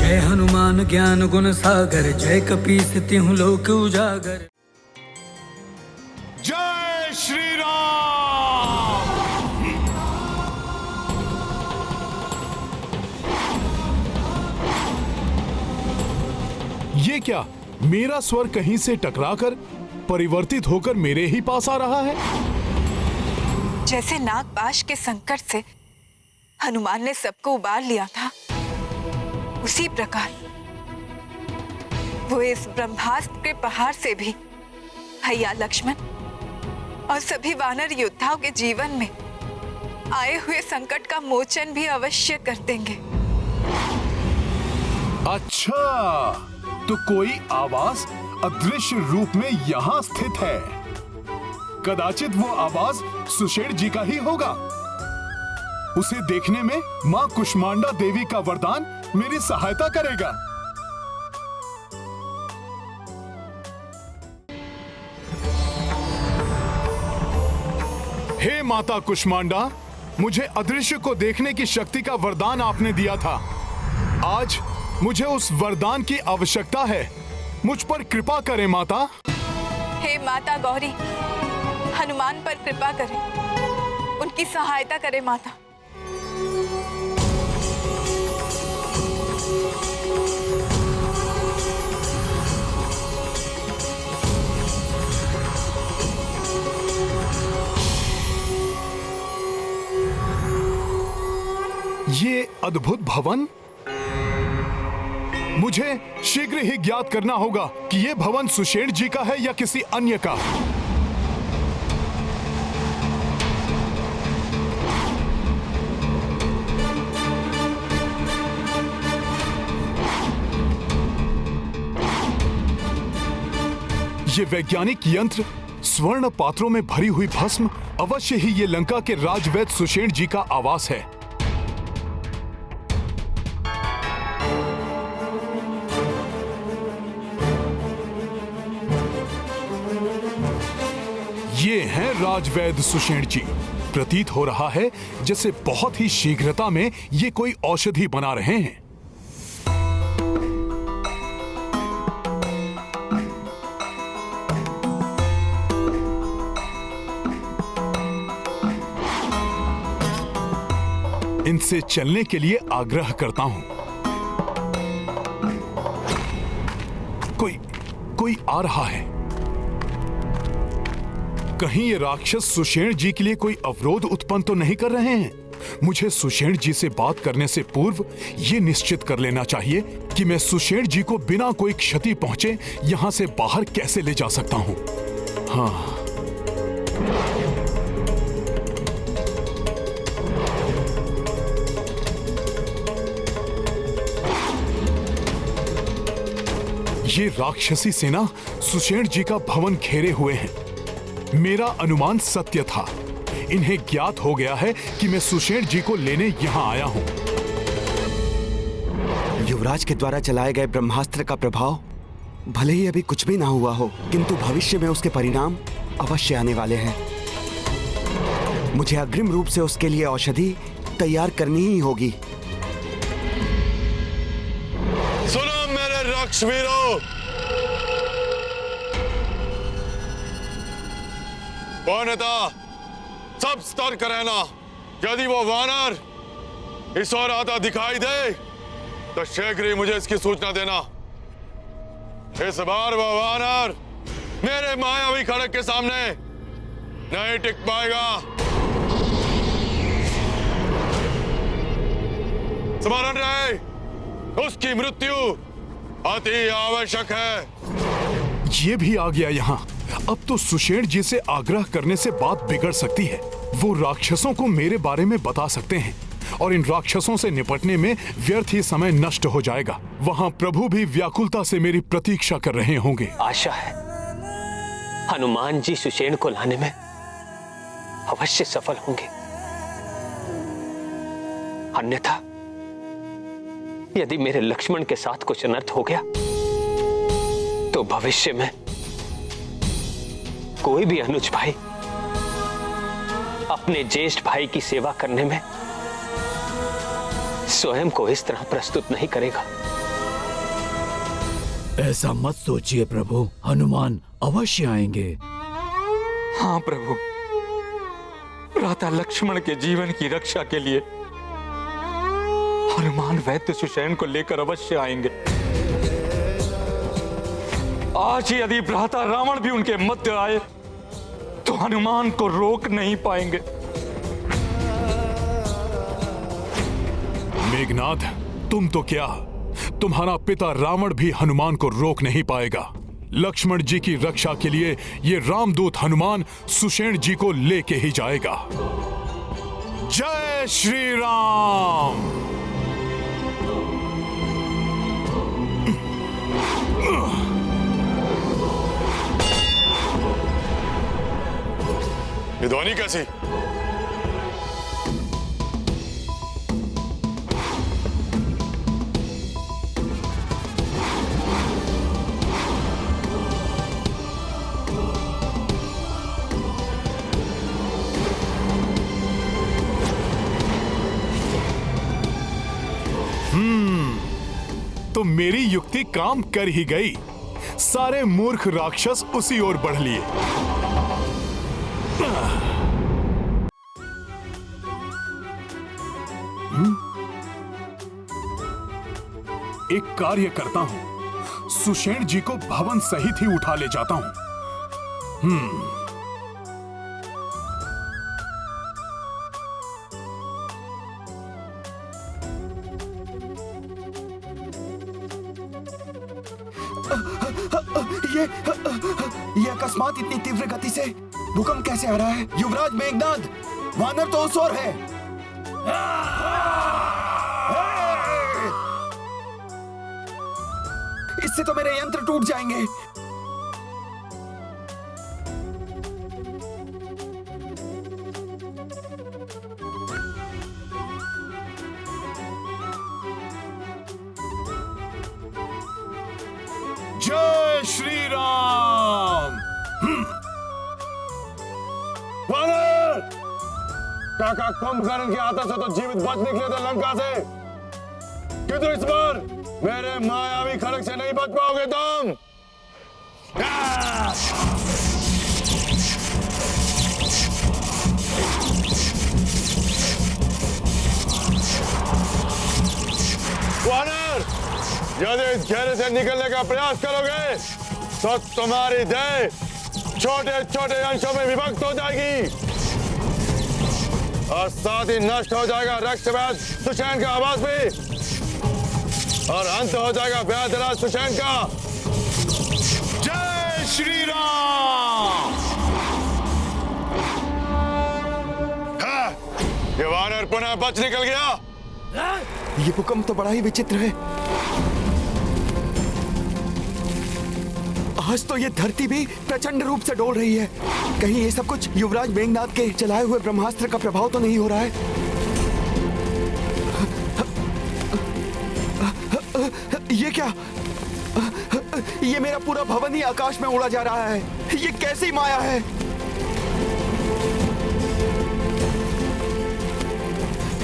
जय हनुमान ज्ञान गुण सागर, जय कपीस तिहुँ लोक उजागर। जय श्री राम। ये क्या, मेरा स्वर कहीं से टकराकर परिवर्तित होकर मेरे ही पास आ रहा है? जैसे नागपाश के संकट से हनुमान ने सबको उबार लिया था, उसी प्रकार वो इस ब्रह्मास्त्र के पहाड़ से भी भैया लक्ष्मण और सभी वानर योद्धाओं के जीवन में आए हुए संकट का मोचन भी अवश्य कर देंगे। अच्छा, तो कोई आवाज अदृश्य रूप में यहाँ स्थित है। कदाचित वो आवाज सुषेण जी का ही होगा। उसे देखने में मां कुष्मांडा देवी का वरदान मेरी सहायता करेगा। हे माता कुष्मांडा, मुझे अदृश्य को देखने की शक्ति का वरदान आपने दिया था। आज मुझे उस वरदान की आवश्यकता है। मुझ पर कृपा करें माता। हे माता गौरी, हनुमान पर कृपा करें, उनकी सहायता करें माता। ये अद्भुत भवन, मुझे शीघ्र ही ज्ञात करना होगा कि ये भवन सुषेण जी का है या किसी अन्य का। ये वैज्ञानिक यंत्र, स्वर्ण पात्रों में भरी हुई भस्म, अवश्य ही ये लंका के राजवैद्य सुषेण जी का आवास है। ये हैं राजवैद्य सुषेण जी। प्रतीत हो रहा है जैसे बहुत ही शीघ्रता में ये कोई औषधि बना रहे हैं। इनसे चलने के लिए आग्रह करता हूं। कोई आ रहा है। कहीं ये राक्षस सुषेण जी के लिए कोई अवरोध उत्पन्न तो नहीं कर रहे हैं? मुझे सुषेण जी से बात करने से पूर्व ये निश्चित कर लेना चाहिए कि मैं सुषेण जी को बिना कोई क्षति पहुंचे यहां से बाहर कैसे ले जा सकता हूं। हाँ, ये राक्षसी सेना सुषेण जी का भवन घेरे हुए हैं। मेरा अनुमान सत्य था। इन्हें ज्ञात हो गया है कि मैं सुषेण जी को लेने यहां आया हूं। युवराज के द्वारा चलाए गए ब्रह्मास्त्र का प्रभाव भले ही अभी कुछ भी ना हुआ हो, किंतु भविष्य में उसके परिणाम अवश्य आने वाले हैं। मुझे अग्रिम रूप से उसके लिए औषधि तैयार करनी ही होगी। सुनो मेरे राक्षसवीरों, वानरता सब सतर्क रहना। यदि वो वानर इस ओर आता दिखाई दे तो शीघ्र ही मुझे इसकी सूचना देना। इस बार वो वानर मेरे मायावी खड़ग के सामने नहीं टिक पाएगा। स्मरण रहे, उसकी मृत्यु अति आवश्यक है। ये भी आ गया यहाँ। अब तो सुषेण जी से आग्रह करने से बात बिगड़ सकती है। वो राक्षसों को मेरे बारे में बता सकते हैं और इन राक्षसों से निपटने में व्यर्थ ही समय नष्ट हो जाएगा। वहाँ प्रभु भी व्याकुलता से मेरी प्रतीक्षा कर रहे होंगे। आशा है हनुमान जी सुषेण को लाने में अवश्य सफल होंगे। अन्यथा यदि मेरे लक्ष्मण के साथ कुछ अनर्थ हो गया तो भविष्य में कोई भी अनुज भाई अपने ज्येष्ठ भाई की सेवा करने में स्वयं को इस तरह प्रस्तुत नहीं करेगा। ऐसा मत सोचिए प्रभु, हनुमान अवश्य आएंगे। हाँ प्रभु, भ्राता लक्ष्मण के जीवन की रक्षा के लिए हनुमान वैद्य सुषेण को लेकर अवश्य आएंगे। आज ही यदि भ्राता रावण भी उनके मध्य आए तो हनुमान को रोक नहीं पाएंगे। मेघनाद, तुम तो क्या, तुम्हारा पिता रावण भी हनुमान को रोक नहीं पाएगा। लक्ष्मण जी की रक्षा के लिए ये रामदूत हनुमान सुषेण जी को लेके ही जाएगा। जय श्री राम। ये ध्वनि कैसी? तो मेरी युक्ति काम कर ही गई। सारे मूर्ख राक्षस उसी ओर बढ़ लिए। एक कार्य करता हूं, सुषेण जी को भवन सहित ही उठा ले जाता हूं। ये अकस्मात इतनी तीव्र गति से भूकंप कैसे आ रहा है? युवराज मेघनाद, वानर तो उस ओर है। इससे तो मेरे यंत्र टूट जाएंगे। जय श्री राम। वानर! काका कुंभकर्ण के हाथों से तो जीवित बच निकले थे लंका से, किंतु इस बार मेरे मायावी खड़ग से नहीं बच पाओगे तुम। वानर, यदि इस घेरे से निकलने का प्रयास करोगे तो तुम्हारी देह छोटे छोटे अंशों में विभक्त हो जाएगी और साथ ही नष्ट हो जाएगा रक्षवैद सुषेण का आवास भी, और अंत हो जाएगा वैद्यराज सुषेण का। जय श्री राम। ये वानर पुनः बच निकल गया। ये भूकंप तो बड़ा ही विचित्र है। आज तो ये धरती भी प्रचंड रूप से डोल रही है। कहीं ये सब कुछ युवराज मेघनाद के चलाए हुए ब्रह्मास्त्र का प्रभाव तो नहीं हो रहा है? ये क्या? ये मेरा पूरा भवन ही आकाश में उड़ा जा रहा है। ये कैसी माया है?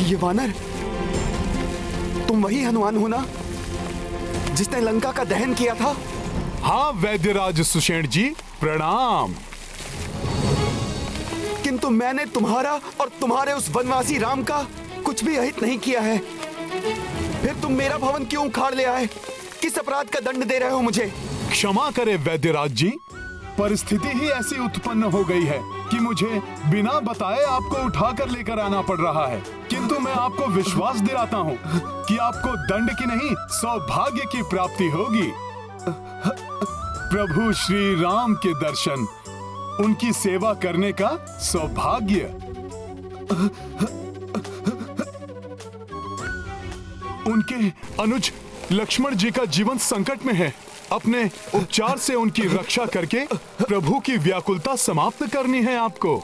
ये वानर, तुम वही हनुमान हो ना जिसने लंका का दहन किया था? हाँ वैद्यराज सुषेण जी, प्रणाम। किंतु मैंने तुम्हारा और तुम्हारे उस वनवासी राम का कुछ भी अहित नहीं किया है। फिर तुम मेरा भवन क्यों उखाड़ ले आए? किस अपराध का दंड दे रहे हो मुझे? क्षमा करें वैद्यराज जी, परिस्थिति ही ऐसी उत्पन्न हो गई है कि मुझे बिना बताए आपको उठाकर लेकर आना पड़ रहा है। किंतु मैं आपको विश्वास दिलाता हूँ कि आपको दंड की नहीं सौभाग्य की प्राप्ति होगी। प्रभु श्री राम के दर्शन, उनकी सेवा करने का सौभाग्य। उनके अनुज लक्ष्मण जी का जीवन संकट में है। अपने उपचार से उनकी रक्षा करके प्रभु की व्याकुलता समाप्त करनी है आपको।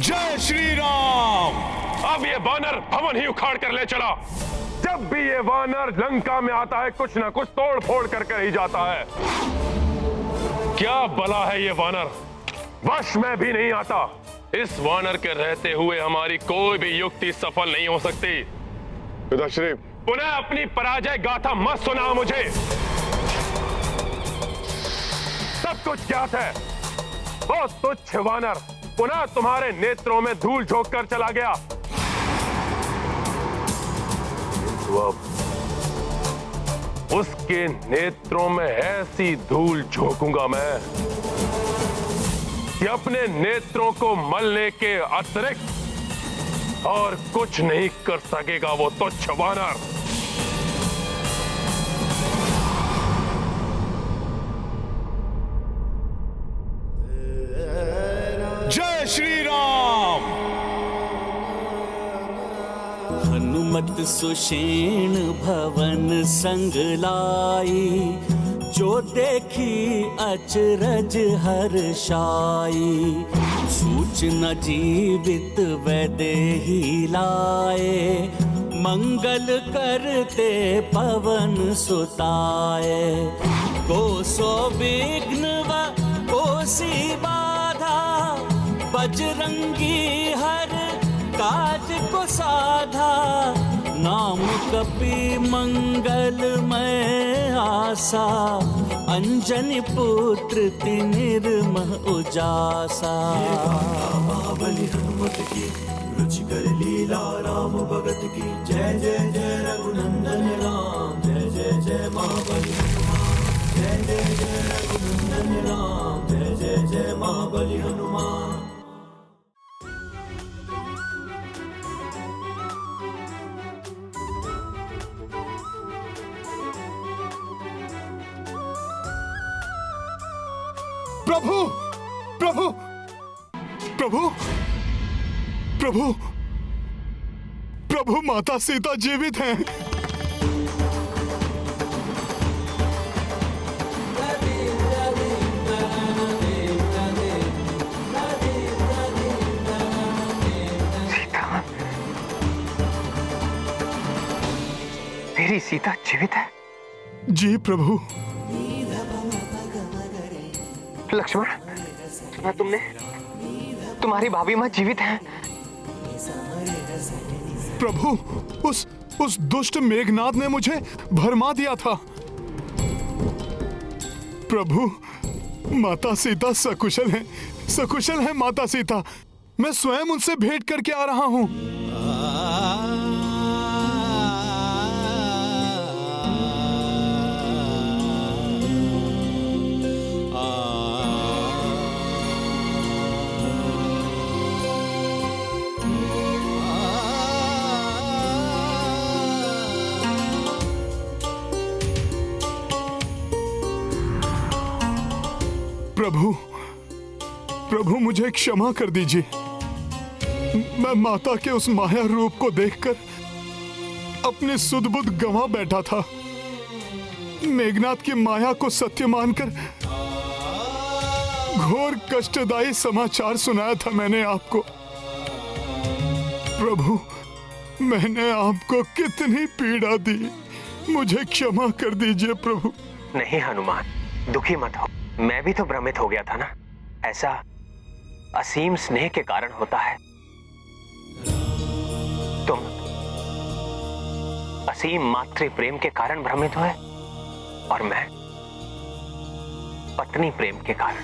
जय श्री राम। अब ये वानर भवन ही उखाड़ कर ले चला। जब भी ये वानर लंका में आता है कुछ ना कुछ तोड़ फोड़ करके ही जाता है। क्या बला है ये वानर, वश में भी नहीं आता। इस वानर के रहते हुए हमारी कोई भी युक्ति सफल नहीं हो सकती। पिताश्री, पुनः अपनी पराजय गाथा मत सुनाओ मुझे। सब कुछ ज्ञात है। वो तुच्छ वानर पुनः तुम्हारे नेत्रों में धूल झोंक कर चला गया। अब उसके नेत्रों में ऐसी धूल झोंकूंगा मैं कि अपने नेत्रों को मलने के अतिरिक्त और कुछ नहीं कर सकेगा वो तुच्छ वानर। जय श्री राम। हनुमत सुषेण भवन संग लाई, जो देखी अचरज हर्षाई। सूचना जीवित वैदेही लाए, मंगल करते पवन सुताए। कोसो विघ्न व कोसी बाधा, बजरंगी हर काज को साधा। नाम कपि मंगलमय आसा, अंजनी पुत्र निर्मह उजासा। महाबली हनुमत की रुचिकर लीला राम भगत की। जय जय जय रघुनंदन राम, जय जय जय महाबली हनुमान। जय जय जय रघुनंदन राम, जय जय जय महाबली हनुमान। प्रभु प्रभु प्रभु प्रभु प्रभु, माता सीता जीवित हैं। सीता, मेरी सीता जीवित है? जी प्रभु। लक्ष्मण, सुना तुमने? तुम्हारी भाभी मां जीवित हैं। प्रभु, उस दुष्ट मेघनाद ने मुझे भरमा दिया था। प्रभु, माता सीता सकुशल हैं माता सीता। मैं स्वयं उनसे भेंट करके आ रहा हूं। प्रभु मुझे क्षमा कर दीजिए। मैं माता के उस माया रूप को देखकर अपने सुध-बुध गंवा बैठा था। मेघनाद की माया को सत्य मानकर घोर कष्टदायी समाचार सुनाया था मैंने आपको। प्रभु, मैंने आपको कितनी पीड़ा दी, मुझे क्षमा कर दीजिए प्रभु। नहीं हनुमान, दुखी मत हो। मैं भी तो भ्रमित हो गया था ना। ऐसा असीम स्नेह के कारण होता है। तुम असीम मातृ प्रेम के कारण भ्रमित हुए और मैं पत्नी प्रेम के कारण।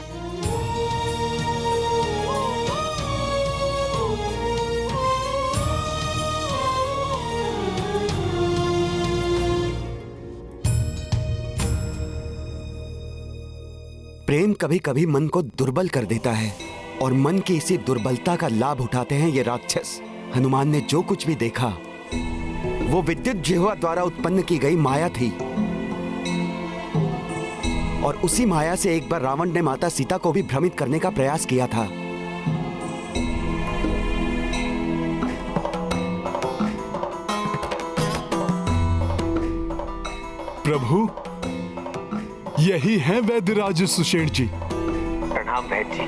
प्रेम कभी कभी मन को दुर्बल कर देता है और मन की इसी दुर्बलता का लाभ उठाते हैं ये राक्षस। हनुमान ने जो कुछ भी देखा वो विद्युत जिह्वा द्वारा उत्पन्न की गई माया थी और उसी माया से एक बार रावण ने माता सीता को भी भ्रमित करने का प्रयास किया था। प्रभु, यही है वैद्यराज सुषेण जी। प्रणाम वैद्य जी।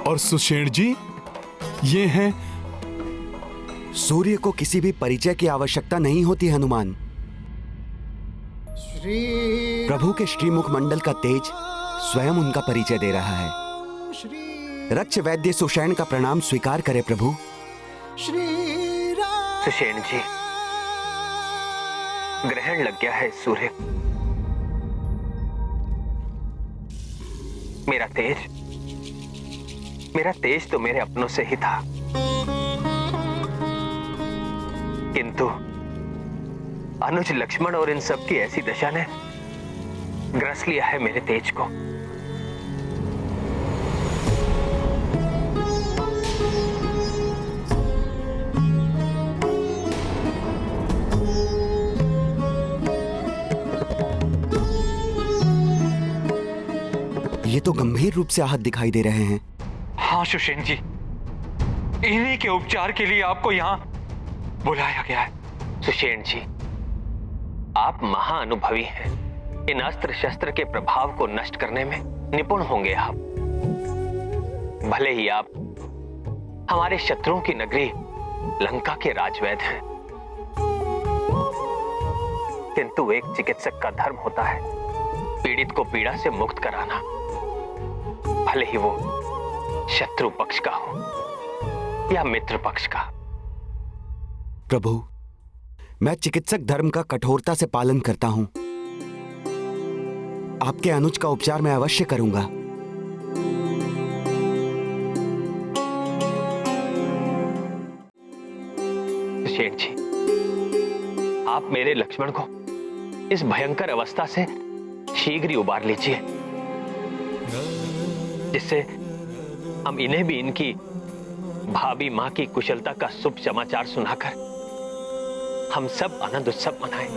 और सुषेण जी, ये हैं। सूर्य को किसी भी परिचय की आवश्यकता नहीं होती हनुमान। प्रभु के श्रीमुख मंडल का तेज स्वयं उनका परिचय दे रहा है। रक्ष वैद्य सुषेण का प्रणाम स्वीकार करे प्रभु। सुषेण जी, ग्रहण लग गया है सूर्य। मेरा तेज तो मेरे अपनों से ही था, किंतु अनुज, लक्ष्मण और इन सब की ऐसी दशा ने ग्रस लिया है मेरे तेज को। ये तो गंभीर रूप से आहत दिखाई दे रहे हैं। हाँ सुषेण जी, इन्हीं के उपचार के लिए आपको यहाँ बुलाया गया है। सुषेण जी, आप महाअनुभवी हैं। इन अस्त्र शस्त्र के प्रभाव को नष्ट करने में निपुण होंगे आप। भले ही आप हमारे शत्रुओं की नगरी लंका के राजवैद हैं, किंतु एक चिकित्सक का धर्म होता है पीड़ित को पीड़ा से मुक्त कराना, भले ही वो शत्रु पक्ष का हो या मित्र पक्ष का। प्रभु, मैं चिकित्सक धर्म का कठोरता से पालन करता हूं। आपके अनुज का उपचार मैं अवश्य करूंगा। सुषेण जी, आप मेरे लक्ष्मण को इस भयंकर अवस्था से शीघ्र ही उबार लीजिए, जिससे हम इन्हें भी इनकी भाभी मां की कुशलता का शुभ समाचार सुनाकर हम सब आनंद उत्सव मनाएं।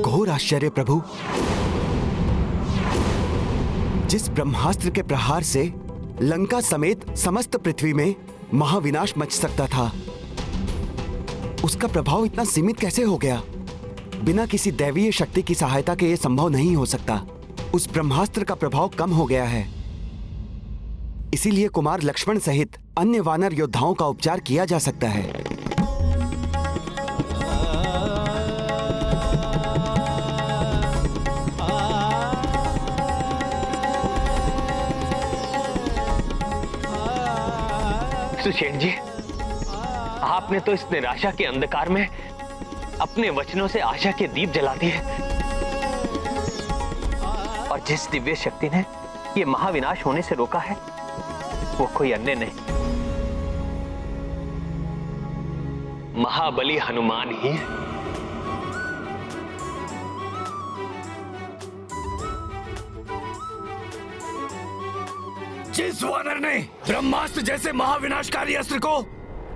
घोर आश्चर्य प्रभु, जिस ब्रह्मास्त्र के प्रहार से लंका समेत समस्त पृथ्वी में महाविनाश मच सकता था, उसका प्रभाव इतना सीमित कैसे हो गया? बिना किसी दैवीय शक्ति की सहायता के यह संभव नहीं हो सकता। उस ब्रह्मास्त्र का प्रभाव कम हो गया है, इसीलिए कुमार लक्ष्मण सहित अन्य वानर योद्धाओं का उपचार किया जा सकता है। सुषेण जी, आपने तो इस निराशा के अंधकार में अपने वचनों से आशा के दीप जला दिए, और जिस दिव्य शक्ति ने ये महाविनाश होने से रोका है वो कोई अन्य नहीं, महाबली हनुमान ही है। जिस वानर ने ब्रह्मास्त्र जैसे महाविनाशकारी अस्त्र को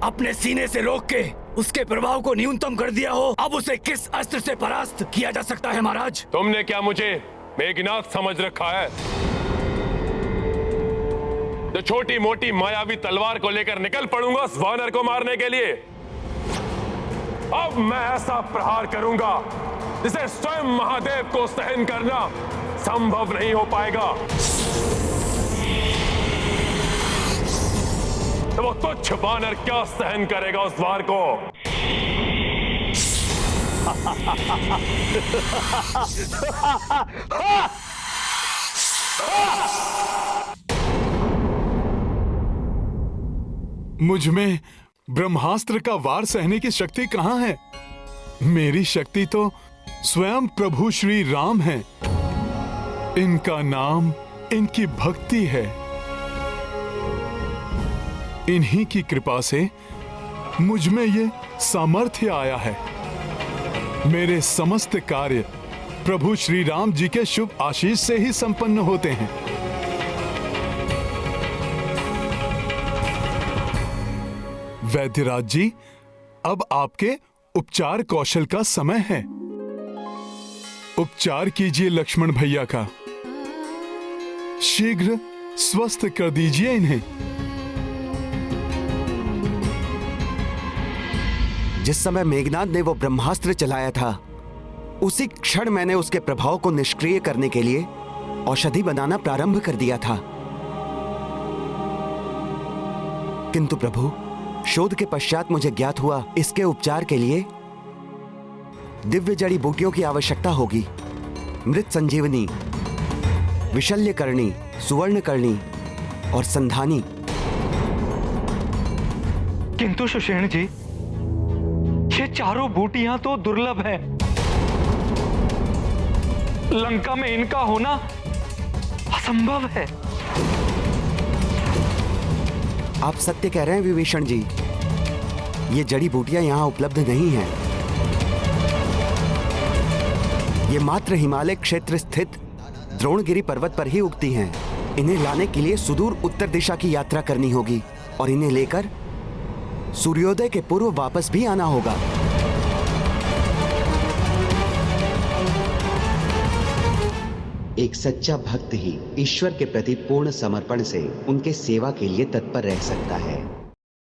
अपने सीने से रोक के उसके प्रभाव को न्यूनतम कर दिया हो, अब उसे किस अस्त्र से परास्त किया जा सकता है महाराज? तुमने क्या मुझे मेघनाथ समझ रखा है? तो छोटी मोटी मायावी तलवार को लेकर निकल पड़ूंगा उस वानर को मारने के लिए? अब मैं ऐसा प्रहार करूंगा जिसे स्वयं महादेव को सहन करना संभव नहीं हो पाएगा। तो वो तुच्छ वानर क्या सहन करेगा उस वार को? मुझ में ब्रह्मास्त्र का वार सहने की शक्ति कहां है? मेरी शक्ति तो स्वयं प्रभु श्री राम है। इनका नाम, इनकी भक्ति है। इन्हीं की कृपा से मुझ में ये सामर्थ्य आया है। मेरे समस्त कार्य प्रभु श्री राम जी के शुभ आशीष से ही संपन्न होते हैं। वैद्यराज जी, अब आपके उपचार कौशल का समय है। उपचार कीजिए लक्ष्मण भैया का, शीघ्र स्वस्थ कर दीजिए इन्हें। जिस समय मेघनाद ने वो ब्रह्मास्त्र चलाया था, उसी क्षण मैंने उसके प्रभाव को निष्क्रिय करने के लिए औषधि बनाना प्रारंभ कर दिया था। किंतु प्रभु, शोध के पश्चात मुझे ज्ञात हुआ इसके उपचार के लिए दिव्य जड़ी बूटियों की आवश्यकता होगी। मृत संजीवनी, विशल्यकर्णी, सुवर्णकर्णी और संधानी। किंतु सुषेण जी, ये चारों बूटियां तो दुर्लभ हैं। लंका में इनका होना असंभव है। आप सत्य कह रहे हैं विभीषण जी, ये जड़ी बूटियां यहां उपलब्ध नहीं हैं। ये मात्र हिमालय क्षेत्र स्थित द्रोणगिरी पर्वत पर ही उगती हैं। इन्हें लाने के लिए सुदूर उत्तर दिशा की यात्रा करनी होगी और इन्हें लेकर सूर्योदय के पूर्व वापस भी आना होगा। एक सच्चा भक्त ही ईश्वर के प्रति पूर्ण समर्पण से उनके सेवा के लिए तत्पर रह सकता है।